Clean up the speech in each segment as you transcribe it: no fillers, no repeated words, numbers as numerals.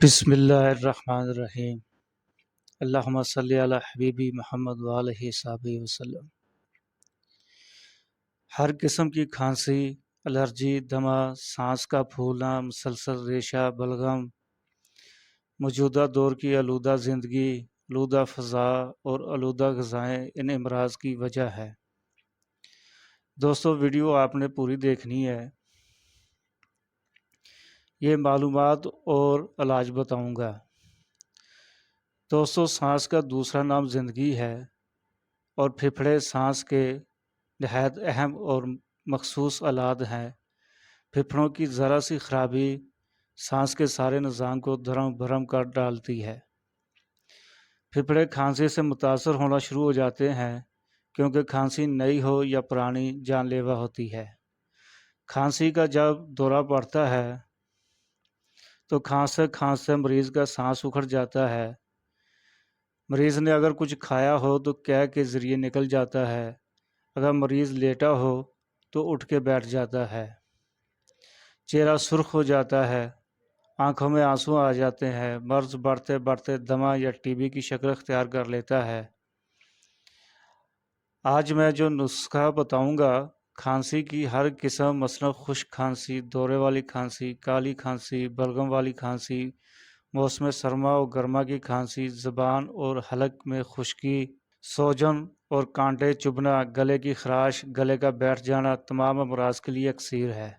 بسم اللہ الرحمن الرحیم۔ اللہم صلی علی حبیبی محمد وآلہ صحابہ وسلم۔ ہر قسم کی کھانسی، الرجی، دمہ، سانس کا پھولنا، مسلسل ریشہ، بلغم، موجودہ دور کی آلودہ زندگی، آلودہ فضا اور آلودہ غذائیں ان امراض کی وجہ ہے۔ دوستو، ویڈیو آپ نے پوری دیکھنی ہے۔ یہ معلومات اور علاج بتاؤں گا۔ دوستو، سانس کا دوسرا نام زندگی ہے اور پھیپھڑے سانس کے نہایت اہم اور مخصوص آلات ہیں۔ پھیپھڑوں کی ذرا سی خرابی سانس کے سارے نظام کو دھرم بھرم کر ڈالتی ہے۔ پھیپھڑے کھانسی سے متاثر ہونا شروع ہو جاتے ہیں کیونکہ کھانسی نئی ہو یا پرانی جان لیوا ہوتی ہے۔ کھانسی کا جب دورہ پڑتا ہے تو کھانستے مریض کا سانس اکھڑ جاتا ہے۔ مریض نے اگر کچھ کھایا ہو تو قے کے ذریعے نکل جاتا ہے۔ اگر مریض لیٹا ہو تو اٹھ کے بیٹھ جاتا ہے۔ چہرہ سرخ ہو جاتا ہے، آنکھوں میں آنسو آ جاتے ہیں۔ مرض بڑھتے بڑھتے دمہ یا ٹی بی کی شکل اختیار کر لیتا ہے۔ آج میں جو نسخہ بتاؤں گا، کھانسی کی ہر قسم، مثلا خشک کھانسی، دورے والی کھانسی، کالی کھانسی، بلغم والی کھانسی، موسم سرما اور گرما کی کھانسی، زبان اور حلق میں خشکی، سوجن اور کانٹے چبھنا، گلے کی خراش، گلے کا بیٹھ جانا تمام امراض کے لیے اکسیر ہے۔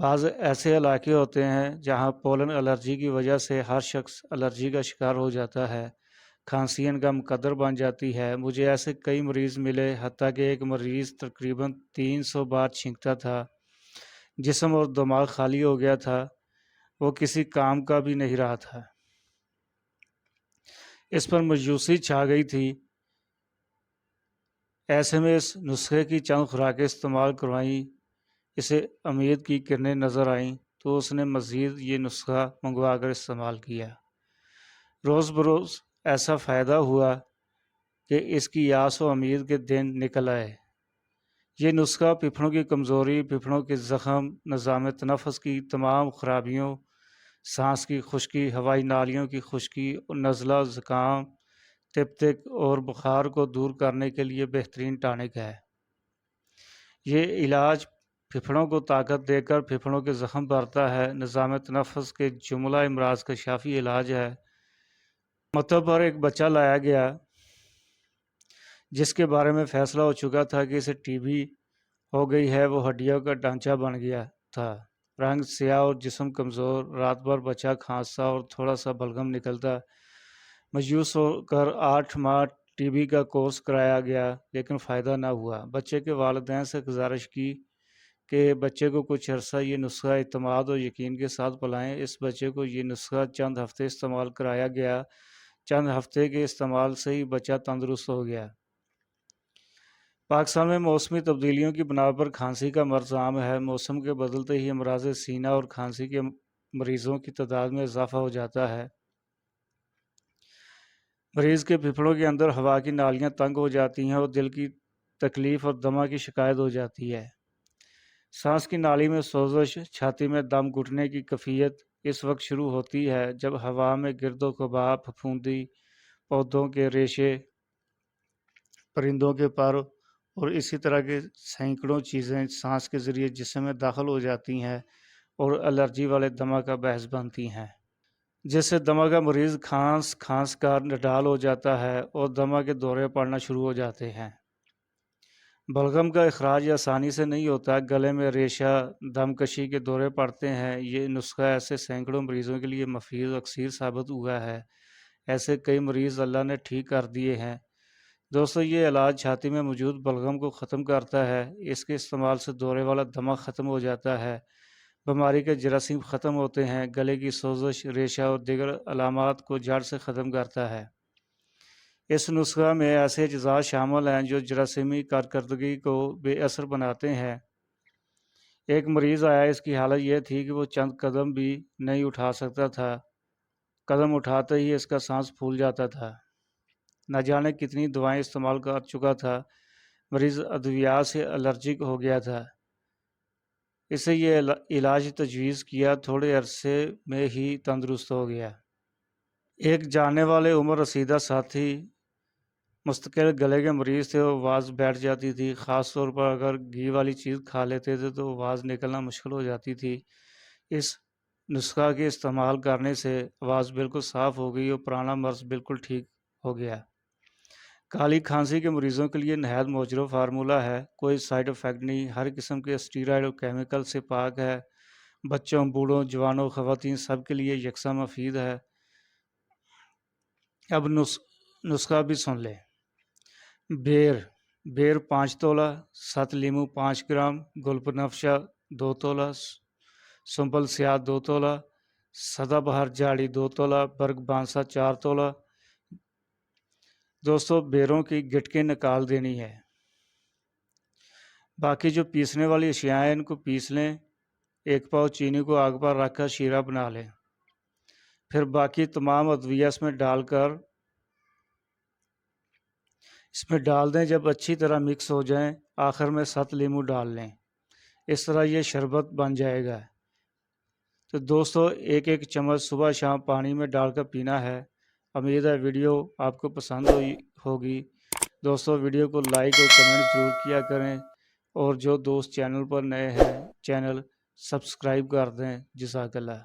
بعض ایسے علاقے ہوتے ہیں جہاں پولن الرجی کی وجہ سے ہر شخص الرجی کا شکار ہو جاتا ہے، کھانسی ان کا مقدر بن جاتی ہے۔ مجھے ایسے کئی مریض ملے، حتیٰ کہ ایک مریض تقریباً 300 بار چھینکتا تھا، جسم اور دماغ خالی ہو گیا تھا، وہ کسی کام کا بھی نہیں رہا تھا۔ اس پر مایوسی چھا گئی تھی۔ ایسے میں اس نسخے کی چند خوراکیں استعمال کروائیں، اسے امید کی کرنیں نظر آئیں تو اس نے مزید یہ نسخہ منگوا کر استعمال کیا۔ روز بروز ایسا فائدہ ہوا کہ اس کی آس و امید کے دن نکل آئے۔ یہ نسخہ پھیپھڑوں کی کمزوری، پھیپھڑوں کے زخم، نظام تنفس کی تمام خرابیوں، سانس کی خشکی، ہوائی نالیوں کی خشکی اور نزلہ، زکام، تپ اور بخار کو دور کرنے کے لیے بہترین ٹانک ہے۔ یہ علاج پھیپھڑوں کو طاقت دے کر پھیپھڑوں کے زخم بھرتا ہے۔ نظام تنفس کے جملہ امراض کا شافی علاج ہے۔ متو پر ایک بچہ لایا گیا جس کے بارے میں فیصلہ ہو چکا تھا کہ اسے ٹی بی ہو گئی ہے۔ وہ ہڈیوں کا ڈھانچہ بن گیا تھا، رنگ سیاہ اور جسم کمزور۔ رات بھر بچہ کھانستا اور تھوڑا سا بلغم نکلتا۔ مایوس ہو کر 8 ماہ ٹی بی کا کورس کرایا گیا لیکن فائدہ نہ ہوا۔ بچے کے والدین سے گزارش کی کہ بچے کو کچھ عرصہ یہ نسخہ اعتماد اور یقین کے ساتھ پلائیں۔ اس بچے کو یہ نسخہ چند ہفتے استعمال کرایا گیا۔ چند ہفتے کے استعمال سے ہی بچہ تندرست ہو گیا۔ پاکستان میں موسمی تبدیلیوں کی بنا پر کھانسی کا مرض عام ہے۔ موسم کے بدلتے ہی امراض سینہ اور کھانسی کے مریضوں کی تعداد میں اضافہ ہو جاتا ہے۔ مریض کے پھیپھڑوں کے اندر ہوا کی نالیاں تنگ ہو جاتی ہیں اور دل کی تکلیف اور دمہ کی شکایت ہو جاتی ہے۔ سانس کی نالی میں سوزش، چھاتی میں دم گھٹنے کی کیفیت اس وقت شروع ہوتی ہے جب ہوا میں گرد و غبار، پھپھوندی، پودوں کے ریشے، پرندوں کے پر اور اسی طرح کے سینکڑوں چیزیں سانس کے ذریعے جسم میں داخل ہو جاتی ہیں اور الرجی والے دمہ کا باعث بنتی ہیں، جس سے دمہ کا مریض کھانس کا نڈال ہو جاتا ہے اور دمہ کے دورے پڑنا شروع ہو جاتے ہیں۔ بلغم کا اخراج آسانی سے نہیں ہوتا، گلے میں ریشہ، دم کشی کے دورے پڑتے ہیں۔ یہ نسخہ ایسے سینکڑوں مریضوں کے لیے مفید و اکثیر ثابت ہوا ہے۔ ایسے کئی مریض اللہ نے ٹھیک کر دیے ہیں۔ دوستو، یہ علاج چھاتی میں موجود بلغم کو ختم کرتا ہے۔ اس کے استعمال سے دورے والا دمہ ختم ہو جاتا ہے، بیماری کے جراثیم ختم ہوتے ہیں، گلے کی سوزش، ریشہ اور دیگر علامات کو جڑ سے ختم کرتا ہے۔ اس نسخہ میں ایسے اجزاء شامل ہیں جو جراثیمی کارکردگی کو بے اثر بناتے ہیں۔ ایک مریض آیا، اس کی حالت یہ تھی کہ وہ چند قدم بھی نہیں اٹھا سکتا تھا۔ قدم اٹھاتے ہی اس کا سانس پھول جاتا تھا۔ نہ جانے کتنی دوائیں استعمال کر چکا تھا، مریض ادویات سے الرجک ہو گیا تھا۔ اسے یہ علاج تجویز کیا، تھوڑے عرصے میں ہی تندرست ہو گیا۔ ایک جاننے والے عمر رسیدہ ساتھی مستقل گلے کے مریض تھے، وہ آواز بیٹھ جاتی تھی، خاص طور پر اگر گھی والی چیز کھا لیتے تھے تو آواز نکلنا مشکل ہو جاتی تھی۔ اس نسخہ کے استعمال کرنے سے آواز بالکل صاف ہو گئی اور پرانا مرض بالکل ٹھیک ہو گیا۔ کالی کھانسی کے مریضوں کے لیے نہایت موثر فارمولہ ہے، کوئی سائیڈ افیکٹ نہیں، ہر قسم کے اسٹیرائڈ اور کیمیکل سے پاک ہے، بچوں، بوڑھوں، جوانوں، خواتین سب کے لیے یکساں مفید ہے۔ اب نسخہ بھی سن لیں۔ بیر 5 تولہ، 7 لیمو 5 گرام، گل بنفشہ 2 تولہ، سنبل سیاہ 2 تولہ، سدا بہار جاڑی 2 تولہ، برگ بانسا 4 تولہ۔ دوستو بیروں کی گٹکیں نکال دینی ہے۔ باقی جو پیسنے والی اشیاء ہیں ان کو پیس لیں، 1 پاؤ چینی کو آگ پر رکھ کر شیرہ بنا لیں، پھر باقی تمام ادویہ اس میں ڈال دیں۔ جب اچھی طرح مکس ہو جائیں آخر میں 7 لیمو ڈال لیں، اس طرح یہ شربت بن جائے گا۔ تو دوستو 1 چمچ صبح شام پانی میں ڈال کر پینا ہے۔ امید ہے ویڈیو آپ کو پسند ہوگی۔ دوستو ویڈیو کو لائک اور کمنٹ ضرور کیا کریں، اور جو دوست چینل پر نئے ہیں چینل سبسکرائب کر دیں۔ جزاک اللہ۔